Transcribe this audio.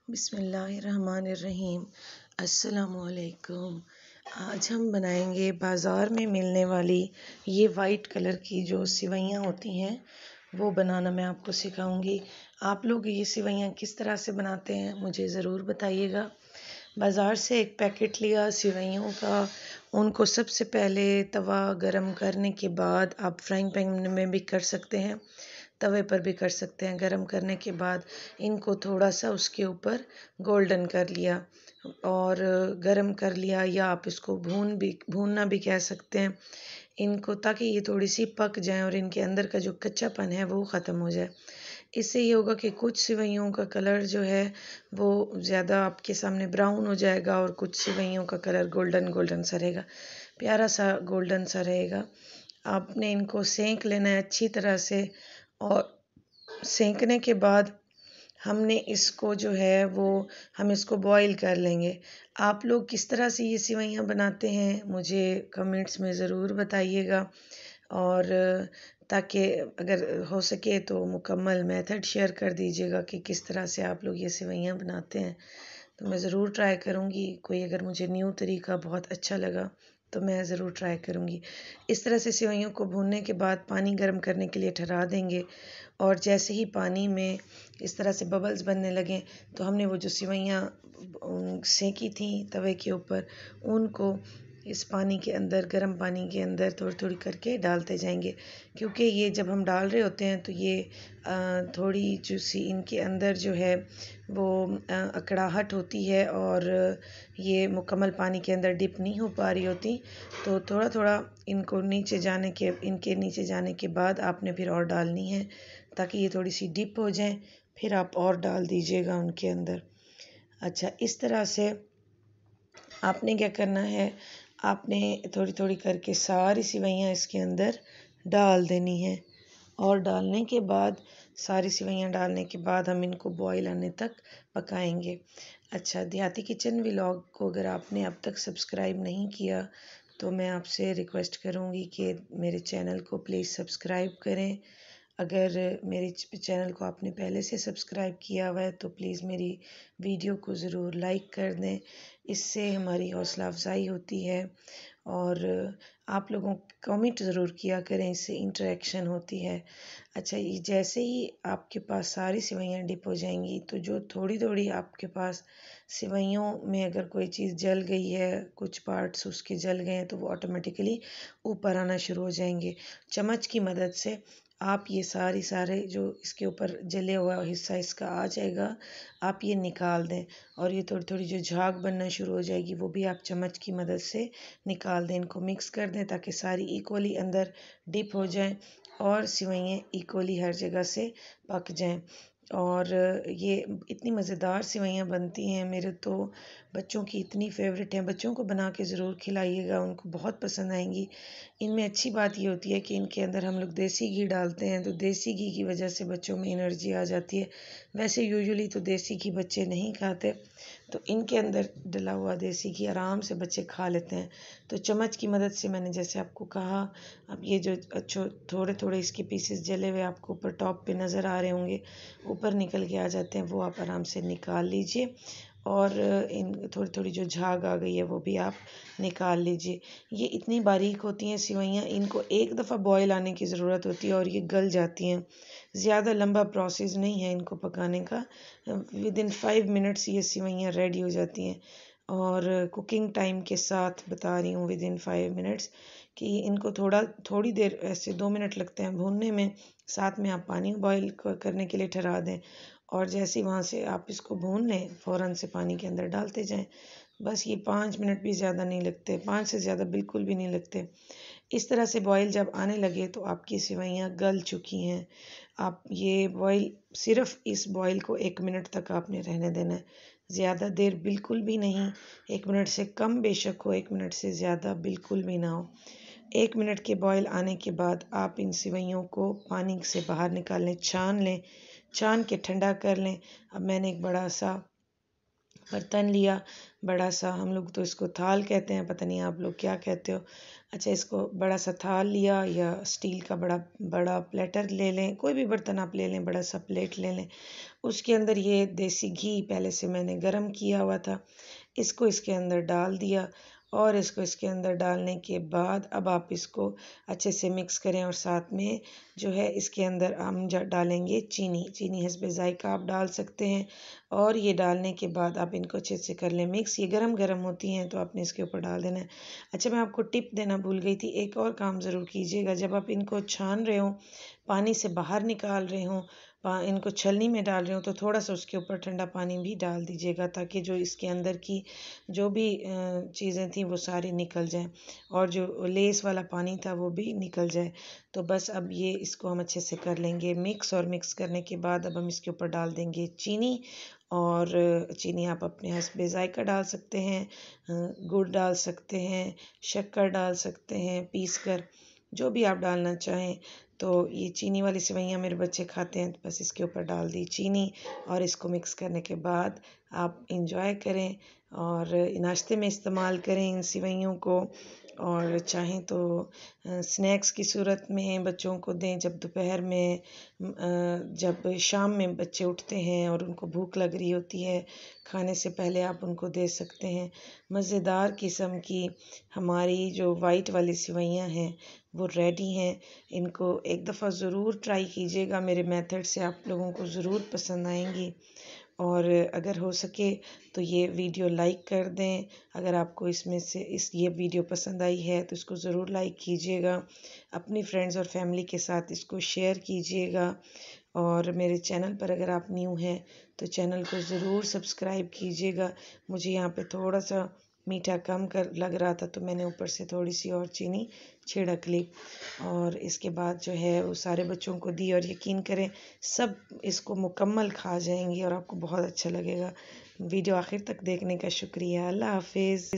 बिस्मिल्लाहिर्रहमानिर्रहीम। अस्सलामुअलैकुम। आज हम बनाएंगे बाज़ार में मिलने वाली ये वाइट कलर की जो सिवैयाँ होती हैं वो बनाना मैं आपको सिखाऊंगी। आप लोग ये सिवैयाँ किस तरह से बनाते हैं मुझे ज़रूर बताइएगा। बाज़ार से एक पैकेट लिया सिवैयों का। उनको सबसे पहले तवा गरम करने के बाद आप फ्राइंग पैन में भी कर सकते हैं, तवे पर भी कर सकते हैं। गरम करने के बाद इनको थोड़ा सा उसके ऊपर गोल्डन कर लिया और गरम कर लिया, या आप इसको भूनना भी कह सकते हैं इनको, ताकि ये थोड़ी सी पक जाएं और इनके अंदर का जो कच्चापन है वो ख़त्म हो जाए। इससे ये होगा कि कुछ सिवैयों का कलर जो है वो ज़्यादा आपके सामने ब्राउन हो जाएगा और कुछ सिवैयों का कलर गोल्डन गोल्डन सा रहेगा, प्यारा सा गोल्डन सा रहेगा। आपने इनको सेंक लेना है अच्छी तरह से, और सेंकने के बाद हमने इसको जो है वो हम इसको बॉईल कर लेंगे। आप लोग किस तरह से ये सिवैयाँ बनाते हैं मुझे कमेंट्स में ज़रूर बताइएगा, और ताकि अगर हो सके तो मुकम्मल मेथड शेयर कर दीजिएगा कि किस तरह से आप लोग ये सिवैयाँ बनाते हैं। तो मैं ज़रूर ट्राई करूँगी। कोई अगर मुझे न्यू तरीका बहुत अच्छा लगा तो मैं ज़रूर ट्राई करूँगी। इस तरह से सेवइयों को भूनने के बाद पानी गर्म करने के लिए ठहरा देंगे, और जैसे ही पानी में इस तरह से बबल्स बनने लगें तो हमने वो जो सेवइयाँ सेंकी थी तवे के ऊपर, उनको इस पानी के अंदर, गर्म पानी के अंदर थोड़ी थोड़ी करके डालते जाएंगे। क्योंकि ये जब हम डाल रहे होते हैं तो ये थोड़ी जो सी इनके अंदर जो है वो अकड़ाहट होती है, और ये मुकम्मल पानी के अंदर डिप नहीं हो पा रही होती। तो थोड़ा थोड़ा इनके नीचे जाने के बाद आपने फिर और डालनी है, ताकि ये थोड़ी सी डिप हो जाए। फिर आप और डाल दीजिएगा उनके अंदर। अच्छा, इस तरह से आपने क्या करना है, आपने थोड़ी थोड़ी करके सारी सिवैयाँ इसके अंदर डाल देनी है, और डालने के बाद सारी सिवैयाँ डालने के बाद हम इनको बॉईल आने तक पकाएंगे। अच्छा, देहाती किचन व्लॉग को अगर आपने अब तक सब्सक्राइब नहीं किया तो मैं आपसे रिक्वेस्ट करूँगी कि मेरे चैनल को प्लीज़ सब्सक्राइब करें। अगर मेरे चैनल को आपने पहले से सब्सक्राइब किया हुआ है तो प्लीज़ मेरी वीडियो को ज़रूर लाइक कर दें। इससे हमारी हौसला अफजाई होती है, और आप लोगों कमेंट ज़रूर किया करें, इससे इंटरेक्शन होती है। अच्छा, ये जैसे ही आपके पास सारी सिवैयाँ डिप हो जाएंगी तो जो थोड़ी थोड़ी आपके पास सिवैयों में अगर कोई चीज़ जल गई है, कुछ पार्ट्स उसके जल गए हैं, तो वो ऑटोमेटिकली ऊपर आना शुरू हो जाएंगे। चम्मच की मदद से आप ये सारे जो इसके ऊपर जले हुआ हिस्सा इसका आ जाएगा, आप ये निकाल दें, और ये थोड़ी थोड़ी जो झाग बनना शुरू हो जाएगी वो भी आप चम्मच की मदद से निकाल दें। इनको मिक्स कर दें ताकि सारी इक्वली अंदर डिप हो जाएं और सिवैयाँ इक्वली हर जगह से पक जाएं। और ये इतनी मज़ेदार सिवैयाँ बनती हैं, मेरे तो बच्चों की इतनी फेवरेट हैं। बच्चों को बना के ज़रूर खिलाइएगा, उनको बहुत पसंद आएंगी। इनमें अच्छी बात ये होती है कि इनके अंदर हम लोग देसी घी डालते हैं, तो देसी घी की वजह से बच्चों में एनर्जी आ जाती है। वैसे यूजुअली तो देसी घी बच्चे नहीं खाते, तो इनके अंदर डला हुआ देसी घी आराम से बच्चे खा लेते हैं। तो चम्मच की मदद से मैंने जैसे आपको कहा, अब ये जो थोड़े थोड़े इसके पीसेस जले हुए आपको ऊपर टॉप पे नज़र आ रहे होंगे, ऊपर निकल के आ जाते हैं, वो आप आराम से निकाल लीजिए। और इन थोड़ी थोड़ी जो झाग आ गई है वो भी आप निकाल लीजिए। ये इतनी बारीक होती हैं सिवैयाँ, इनको एक दफ़ा बॉयल आने की ज़रूरत होती है और ये गल जाती हैं। ज़्यादा लंबा प्रोसेस नहीं है इनको पकाने का। विदिन 5 मिनट्स ये सिवैयाँ रेडी हो जाती हैं, और कुकिंग टाइम के साथ बता रही हूँ विदिन 5 मिनट्स, कि इनको थोड़ी देर ऐसे 2 मिनट लगते हैं भूनने में। साथ में आप पानी बॉईल करने के लिए ठहरा दें, और जैसे ही वहाँ से आप इसको भून लें फ़ौरन से पानी के अंदर डालते जाएं। बस ये 5 मिनट भी ज़्यादा नहीं लगते, 5 से ज़्यादा बिल्कुल भी नहीं लगते। इस तरह से बॉईल जब आने लगे तो आपकी सिवैयाँ गल चुकी हैं। आप ये बॉईल, सिर्फ इस बॉईल को 1 मिनट तक आपने रहने देना है, ज़्यादा देर बिल्कुल भी नहीं। 1 मिनट से कम बेशक हो, 1 मिनट से ज़्यादा बिल्कुल भी ना हो। 1 मिनट के बॉईल आने के बाद आप इन सिवैयों को पानी से बाहर निकाल लें, छान लें, छान के ठंडा कर लें। अब मैंने एक बड़ा सा बर्तन लिया बड़ा सा, हम लोग तो इसको थाल कहते हैं, पता नहीं आप लोग क्या कहते हो। अच्छा, इसको बड़ा सा थाल लिया या स्टील का बड़ा बड़ा प्लेटर ले लें, कोई भी बर्तन आप ले लें, बड़ा सा प्लेट ले लें। उसके अंदर ये देसी घी पहले से मैंने गरम किया हुआ था, इसको इसके अंदर डाल दिया और इसको इसके अंदर डालने के बाद अब आप इसको अच्छे से मिक्स करें और साथ में जो है इसके अंदर हम डालेंगे चीनी हस्बे ज़ायका आप डाल सकते हैं। और ये डालने के बाद आप इनको अच्छे से कर लें मिक्स। ये गरम गरम होती हैं तो आपने इसके ऊपर डाल देना है। अच्छा, मैं आपको टिप देना भूल गई थी, एक और काम ज़रूर कीजिएगा, जब आप इनको छान रहे हो, पानी से बाहर निकाल रहे हो, इनको छलनी में डाल रहे हो, तो थोड़ा सा उसके ऊपर ठंडा पानी भी डाल दीजिएगा ताकि जो इसके अंदर की जो भी चीज़ें थी वो सारी निकल जाएं और जो लेस वाला पानी था वो भी निकल जाए। तो बस अब ये इसको हम अच्छे से कर लेंगे मिक्स, और मिक्स करने के बाद अब हम इसके ऊपर डाल देंगे चीनी। और चीनी आप अपने हस्बे ज़ायका डाल सकते हैं, गुड़ डाल सकते हैं, शक्कर डाल सकते हैं पीस कर, जो भी आप डालना चाहें। तो ये चीनी वाली सेवइयाँ मेरे बच्चे खाते हैं, तो बस इसके ऊपर डाल दी चीनी और इसको मिक्स करने के बाद आप इंजॉय करें और नाश्ते में इस्तेमाल करें इन सेवइयों को। और चाहें तो स्नैक्स की सूरत में बच्चों को दें, जब दोपहर में जब शाम में बच्चे उठते हैं और उनको भूख लग रही होती है, खाने से पहले आप उनको दे सकते हैं। मज़ेदार किस्म की हमारी जो वाइट वाली सेवइयाँ हैं वो रेडी हैं। इनको एक दफ़ा ज़रूर ट्राई कीजिएगा, मेरे मेथड से आप लोगों को ज़रूर पसंद आएंगी। और अगर हो सके तो ये वीडियो लाइक कर दें। अगर आपको इसमें से ये वीडियो पसंद आई है तो इसको ज़रूर लाइक कीजिएगा, अपनी फ्रेंड्स और फैमिली के साथ इसको शेयर कीजिएगा। और मेरे चैनल पर अगर आप न्यू हैं तो चैनल को ज़रूर सब्सक्राइब कीजिएगा। मुझे यहाँ पे थोड़ा सा मीठा कम कर लग रहा था तो मैंने ऊपर से थोड़ी सी और चीनी छिड़क ली और इसके बाद जो है वो सारे बच्चों को दी, और यकीन करें सब इसको मुकम्मल खा जाएंगे और आपको बहुत अच्छा लगेगा। वीडियो आखिर तक देखने का शुक्रिया। अल्लाह हाफिज़।